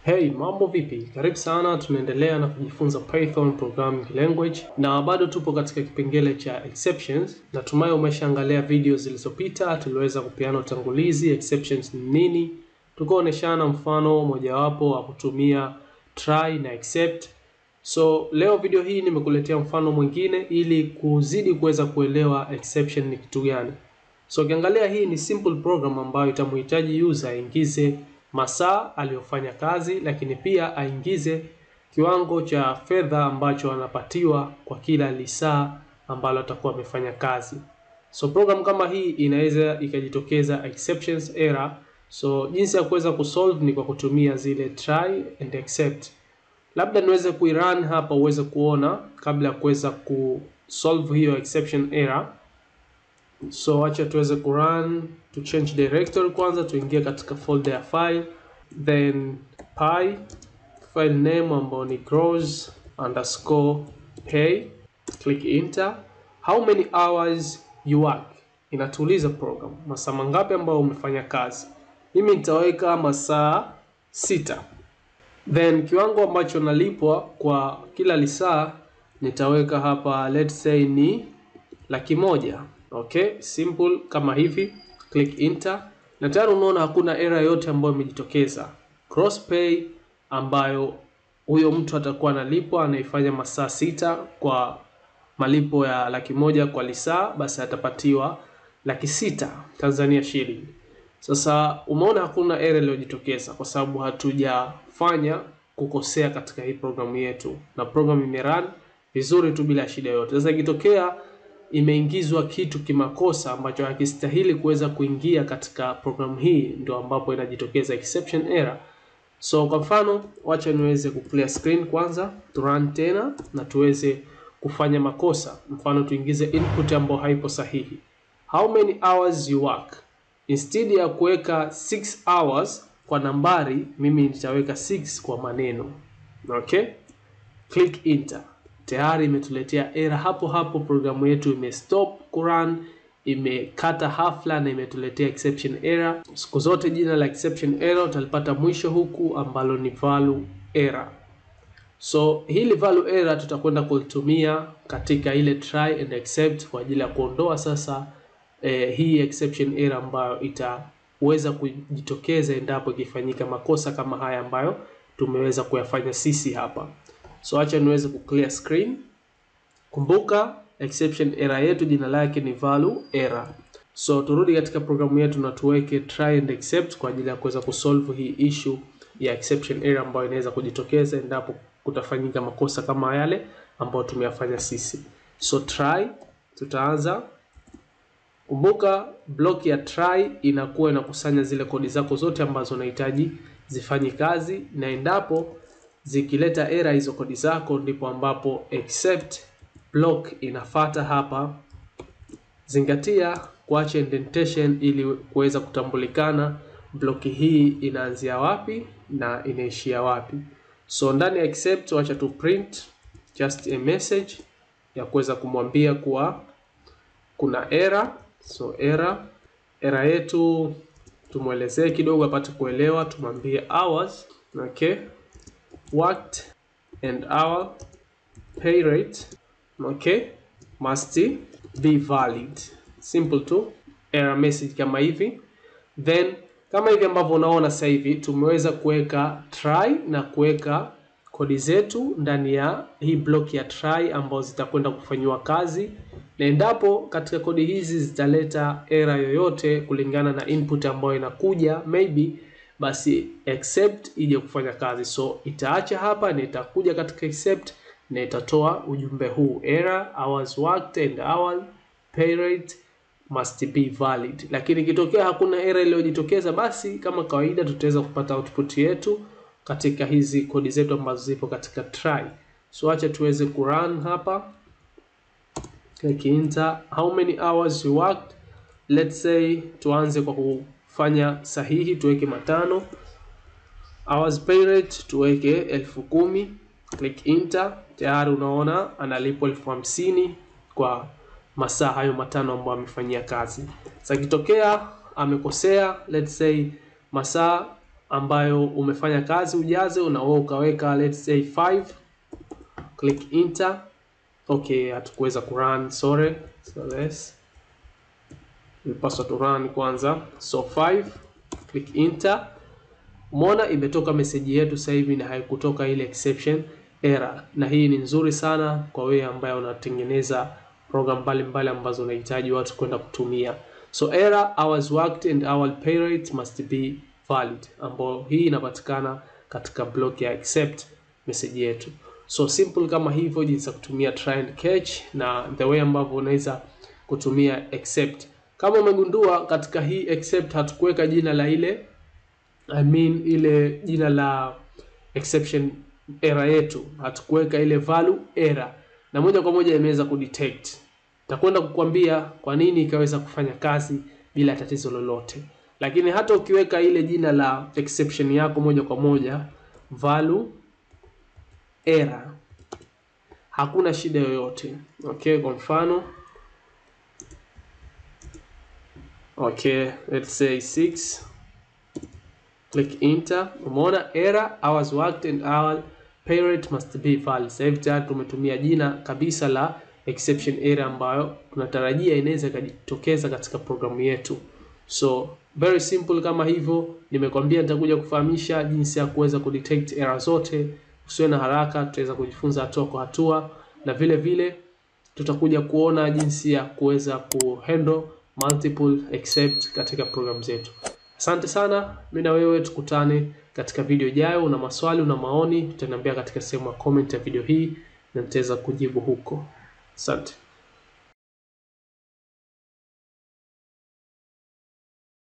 Hey, mambo vipi? Karibu sana, tunaendelea na kujifunza Python programming language na bado tupo katika kipengele cha exceptions. Natumai umeshaangalia video zilizopita, tuliweza kupeana utangulizi, exceptions ni nini. Tukaoneshana mfano mojawapo wa kutumia try na except. So leo video hii nimekuletea mfano mwingine ili kuzidi kuweza kuelewa exception ni kitu gani. So ukiangalia hii ni simple program ambayo itamhitaji user aingize masaa aliyofanya kazi, lakini pia aingize kiwango cha fedha ambacho anapatiwa kwa kila lisaa ambalo atakuwa amefanya kazi. So program kama hii inaweza ikajitokeza exceptions error. So jinsi ya kuweza kusolve ni kwa kutumia zile try and except. Labda niweze kuirun hapa uweze kuona kabla ya kuweza kusolve hiyo exception error. So acha tuweze kurun, to change directory kwanza, tuingie katika folder ya file, then py, file name ambao ni gross_pay, click enter. How many hours you work? Inatuuliza program, masaa mangapi ambao umefanya kazi. Mimi nitaweka masaa 6. Then kiwango ambacho nalipwa kwa kila lisaa nitaweka hapa, let's say ni 100,000. Okay, simple kama hivi, click enter. Na tayari unaona hakuna error yote ambayo imejitokeza. Cross pay ambayo huyo mtu atakuwa analipwa anaifanya masaa 6 kwa malipo ya 100,000 kwa lisaa, basi atapatiwa 600,000 Tanzania shilling. Sasa umeona hakuna error iliyojitokeza kwa sababu hatujafanya kukosea katika hii programu yetu, na program imerun vizuri tu bila shida yoyote. Sasa ikitokea imeingizwa kitu kimakosa ambacho hakistahili kuweza kuingia katika programu hii, ndio ambapo inajitokeza exception error. So kwa mfano, wacha niweze kuclear screen kwanza, tu run tena na tuweze kufanya makosa. Mfano tuingize input ambayo haipo sahihi. How many hours you work? Instead ya kuweka 6 hours kwa nambari, mimi nitaweka 6 kwa maneno. Okay? Click enter. Tayari imetuletea error hapo hapo, programu yetu imestop kurun, imekata hafla na imetuletea exception error. Siku zote jina la exception error utalipata mwisho huku ambalo ni value error. So hili value error tutakwenda kulitumia katika ile try and except kwa ajili ya kuondoa sasa hii exception error ambayo itaweza kujitokeza endapo ikifanyika makosa kama haya ambayo tumeweza kuyafanya sisi hapa. So acha niweze kuclear screen. Kumbuka exception error yetu jina lake ni value error. So turudi katika programu yetu na tuweke try and except kwa ajili ya kuweza kusolve hii issue ya exception error ambayo inaweza kujitokeza endapo kutafanyika makosa kama yale ambayo tumeyafanya sisi. So try, tutaanza. Kumbuka block ya try inakuwa inakusanya zile kodi zako zote ambazo unahitaji zifanye kazi, na endapo zikileta error hizo kodi zako ndipo ambapo except block inafata hapa. Zingatia kuacha indentation ili kuweza kutambulikana block hii inaanzia wapi na inaishia wapi. So ndani ya except wacha tu print just a message ya kuweza kumwambia kuwa kuna error. So error yetu tumuelezee kidogo apate kuelewa, tumwambie hours, okay, worked and hour pay rate, okay, must be valid. Simple tu, error message kama hivi. Then kama hivi ambavyo unaona sasa hivi tumeweza kuweka try na kuweka kodi zetu ndani ya hii block ya try ambazo zitakwenda kufanywa kazi, na endapo katika kodi hizi zitaleta error yoyote kulingana na input ambayo inakuja maybe, basi except ije kufanya kazi. So itaacha hapa na itakuja katika except na itatoa ujumbe huu, error hours worked and hour pay rate must be valid. Lakini ikitokea hakuna error iliyojitokeza, basi kama kawaida tutaweza kupata output yetu katika hizi kodi zetu ambazo zipo katika try. So acha tuweze kurun hapa. Click enter. How many hours you worked? Let's say tuanze kwa kufanya sahihi, tuweke 5. Hours pay rate tuweke 10,000. Click enter. Tayari unaona analipwa 50,000 kwa masaa hayo 5 ambayo amefanyia kazi. Sasa kitokea amekosea, let's say masaa ambayo umefanya kazi ujaze, na wewe ukaweka let's say 5, click enter. Okay, hatukuweza kurun, sorry. So nilipaswa to run kwanza. So 5, click enter. Umeona imetoka message yetu sasa hivi na haikutoka ile exception error. Na hii ni nzuri sana kwa wewe ambaye unatengeneza program mbalimbali ambazo unahitaji watu kwenda kutumia. So error hours worked and hour pay rate must be valid, ambapo hii inapatikana katika block ya accept message yetu. So simple kama hivyo jinsi ya kutumia try and catch na the way ambavyo unaweza kutumia accept. Kama umegundua katika hii accept hatukuweka jina la ile ile jina la exception error yetu, hatukuweka ile value error, na moja kwa moja imeweza kudetect. Nitakwenda kukwambia kwa nini ikaweza kufanya kazi bila tatizo lolote. Lakini hata ukiweka ile jina la exception yako moja kwa moja value error, hakuna shida yoyote. Okay, kwa mfano let's say 6, click enter. Umeona error hours worked and hour pay rate must be valid. Sasa hivi tayari tumetumia jina kabisa la exception error ambayo tunatarajia inaweza ikajitokeza katika programu yetu. So very simple kama hivyo. Nimekwambia nitakuja kufahamisha jinsi ya kuweza kudetect error zote. Usiwe na haraka, tutaweza kujifunza hatua kwa hatua, na vile vile tutakuja kuona jinsi ya kuweza kuhandle multiple except katika programu zetu. Asante sana, mimi na wewe tukutane katika video ijayo. Una maswali, una maoni, utaniambia katika sehemu ya comment ya video hii na nitaweza kujibu huko. Asante.